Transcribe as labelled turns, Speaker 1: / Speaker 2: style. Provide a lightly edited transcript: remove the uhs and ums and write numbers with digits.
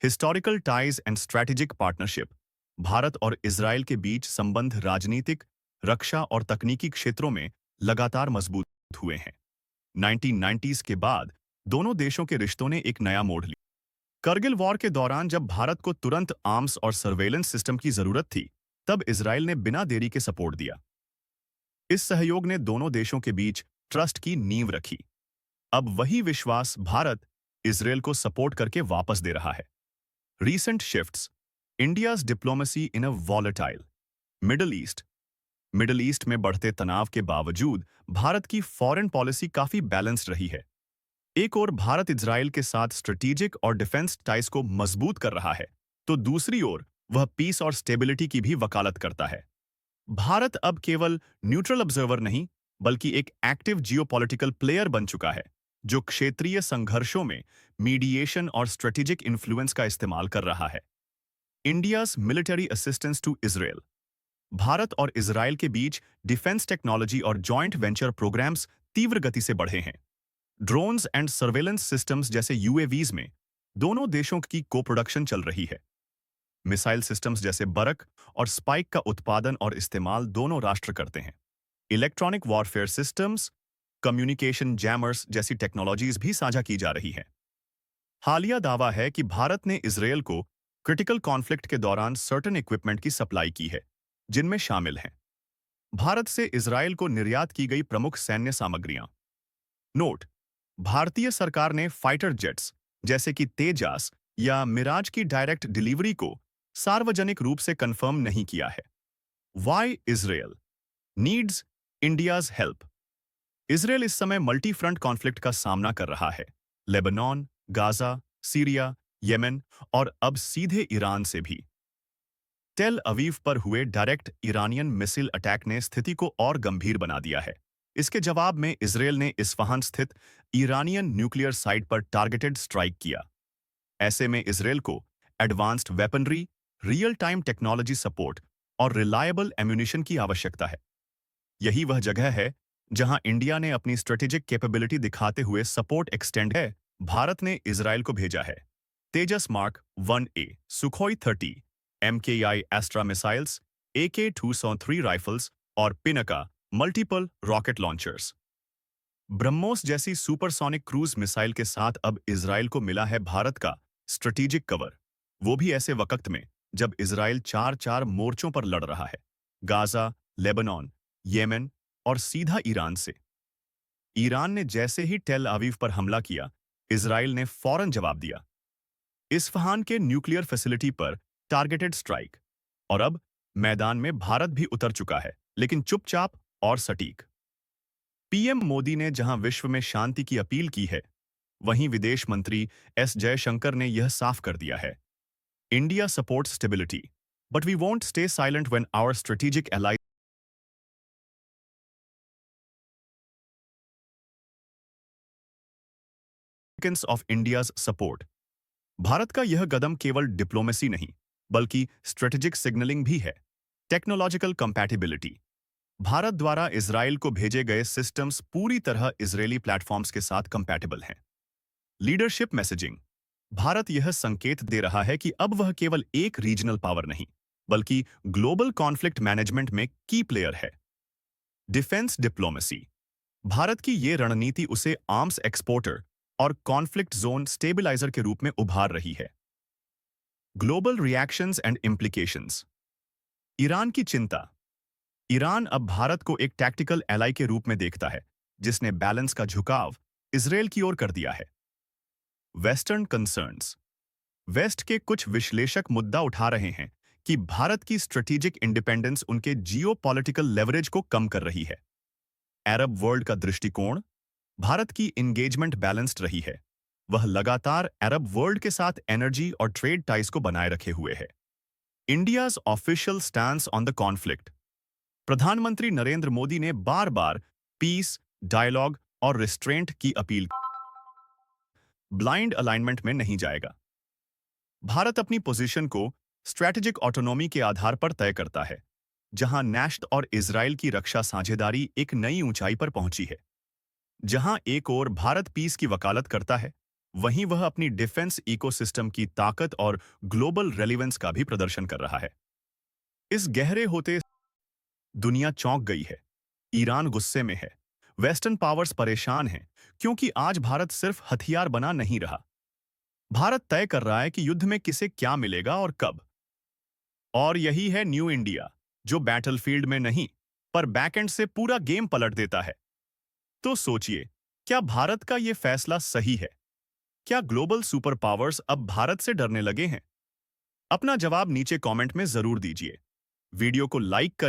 Speaker 1: Historical ties and strategic partnership. Bharat और Israel के बीच संबंध राजनीतिक, रक्षा और तकनीकी क्षेत्रों में लगातार मजबूत हुए हैं। 1990s के बाद दोनों देशों के रिश्तों ने एक नया मोड़ लिया। करगिल वॉर के दौरान जब भारत को तुरंत आर्म्स और सर्वेलेंस सिस्टम की जरूरत थी, तब इजराइल ने बिना देरी के सपोर्ट दिया। इस सहयोग ने दोनों देशों के बीच ट्रस्ट की नींव रखी। अब वही विश्वास भारत इजराइल को सपोर्ट करके वापस दे रहा है। रीसेंट शिफ्ट्स, इंडियाज डिप्लोमेसी इन अ वॉलेटाइल मिडल ईस्ट में बढ़ते तनाव के बावजूद भारत की फॉरेन पॉलिसी काफी बैलेंस्ड रही है। एक ओर भारत इजराइल के साथ स्ट्रेटेजिक और डिफेंस टाइज को मजबूत कर रहा है, तो दूसरी ओर वह पीस और स्टेबिलिटी की भी वकालत करता है। भारत अब केवल न्यूट्रल ऑब्जर्वर नहीं, बल्कि एक एक्टिव जियोपॉलिटिकल प्लेयर बन चुका है, जो क्षेत्रीय संघर्षों में मीडिएशन और स्ट्रेटेजिक इन्फ्लुएंस का इस्तेमाल कर रहा है। India's military assistance to Israel. भारत और इजराइल के बीच डिफेंस टेक्नोलॉजी और जॉइंट वेंचर प्रोग्राम्स तीव्र गति से बढ़े हैं। ड्रोन्स एंड सर्वेलेंस सिस्टम्स जैसे यूएवीज में दोनों देशों की को प्रोडक्शन चल रही है। मिसाइल सिस्टम्स जैसे बरक और स्पाइक का उत्पादन और इस्तेमाल दोनों राष्ट्र करते हैं। Electronic warfare systems, communication jammers जैसी टेक्नोलॉजीज भी साझा की जा रही हैं। हालिया दावा है कि भारत ने इजराइल को क्रिटिकल कॉन्फ्लिक्ट के दौरान सर्टेन इक्विपमेंट की सप्लाई की है, जिनमें शामिल हैं भारत से इजराइल को निर्यात की गई प्रमुख सैन्य सामग्रियां। नोट: भारतीय सरकार ने फाइटर जेट्स जैसे कि तेजास या मिराज की डायरेक्ट डिलीवरी को सार्वजनिक रूप से कंफर्म नहीं किया है। Why Israel needs India's help. Israel इस समय मल्टी फ्रंट कॉन्फ्लिक्ट का सामना कर रहा है। लेबनान, गाजा, सीरिया, येमेन और अब सीधे ईरान से भी। टेल अवीव पर हुए डायरेक्ट ईरानियन मिसाइल अटैक ने स्थिति को और गंभीर बना दिया है। इसके जवाब में इजराइल ने इस्फहान स्थित ईरानियन न्यूक्लियर साइट पर टारगेटेड स्ट्राइक किया। ऐसे में इजराइल को advanced weaponry, real time technology support और रिलायबल एम्यूनिशन की आवश्यकता है। यही वह जगह है जहां इंडिया ने अपनी स्ट्रेटेजिक कैपेबिलिटी दिखाते हुए सपोर्ट एक्सटेंड है। भारत ने इजराइल को भेजा है Tejas mark 1A, Sukhoi 30, MKI Astra missiles, AK-203 rifles और Pinaka multiple rocket launchers. BrahMos जैसी सुपरसोनिक क्रूज मिसाइल के साथ अब इजराइल को मिला है भारत का स्ट्रेटेजिक कवर, वो भी ऐसे वक्त में जब इजराइल चार मोर्चों पर लड़ रहा है: गाजा, लेबनान, येमेन और सीधा ईरान से। ईरान ने जैसे ही टेल अवीव पर हमला किया, इजराइल ने फौरन जवाब दिया। इस्फहान के न्यूक्लियर फैसिलिटी पर टारगेटेड स्ट्राइक। और अब मैदान में भारत भी उतर चुका है, लेकिन चुपचाप और सटीक। पीएम मोदी ने जहां विश्व में शांति की अपील की है, वहीं विदेश मंत्री एस जयशंकर ने यह साफ कर दिया है: India supports stability, but we won't stay silent when our strategic allies of India's support. भारत का यह कदम केवल डिप्लोमेसी नहीं, बल्कि स्ट्रेटेजिक सिग्नलिंग भी है। Technological compatibility. भारत द्वारा इजराइल को भेजे गए सिस्टम्स पूरी तरह इजरायली प्लेटफॉर्म्स के साथ कंपैटिबल हैं। Leadership messaging. भारत यह संकेत दे रहा है कि अब वह केवल एक रीजनल पावर नहीं, बल्कि ग्लोबल कॉन्फ्लिक्ट मैनेजमेंट में की प्लेयर है। Defence diplomacy. भारत की ये रणनीति उसे आर्म्स एक्सपोर्टर और कॉन्फ्लिक्ट जोन स्टेबिलाइजर के रूप में उभार रही है। Global reactions and implications. Iran की चिंता। ईरान अब भारत को एक टैक्टिकल एलाई के रूप में देखता है, जिसने बैलेंस का झुकाव इजराइल की ओर कर दिया है। Western concerns. वेस्ट के कुछ विश्लेषक मुद्दा उठा रहे हैं कि भारत की स्ट्रेटेजिक इंडिपेंडेंस उनके जियोपॉलिटिकल लेवरेज को कम कर रही है। अरब वर्ल्ड का दृष्टिकोण। भारत की इंगेजमेंट बैलेंस्ड रही है। वह लगातार अरब वर्ल्ड के साथ एनर्जी और ट्रेड टाइज को बनाए रखे हुए है। India's official stance on the conflict. प्रधानमंत्री नरेंद्र मोदी ने बार बार पीस, डायलॉग और रिस्ट्रेंट की अपील। ब्लाइंड अलाइनमेंट में नहीं जाएगा। भारत अपनी पोजीशन को स्ट्रैटेजिक ऑटोनॉमी के आधार पर तय करता है, जहां नेशद और इजराइल की रक्षा साझेदारी एक नई ऊंचाई पर पहुंची है। जहां एक ओर भारत पीस की वकालत करता है, वहीं वह अपनी डिफेंस इकोसिस्टम की ताकत और ग्लोबल रेलिवेंस का भी प्रदर्शन कर रहा है। इस गहरे होते दुनिया चौंक गई है। ईरान गुस्से में है। वेस्टर्न पावर्स परेशान हैं, क्योंकि आज भारत सिर्फ हथियार बना नहीं रहा। भारत तय कर रहा है कि युद्ध में किसे क्या मिलेगा और कब। और यही है न्यू इंडिया, जो बैटलफील्ड में नहीं, पर बैकएंड से पूरा गेम पलट देता है। तो सोचिए, क्या भारत का यह फैसला सही है? क्या ग्लोबल सुपर पावर्स अब भारत से डरने लगे हैं? अपना जवाब नीचे कमेंट में जरूर दीजिए। वीडियो को लाइक कर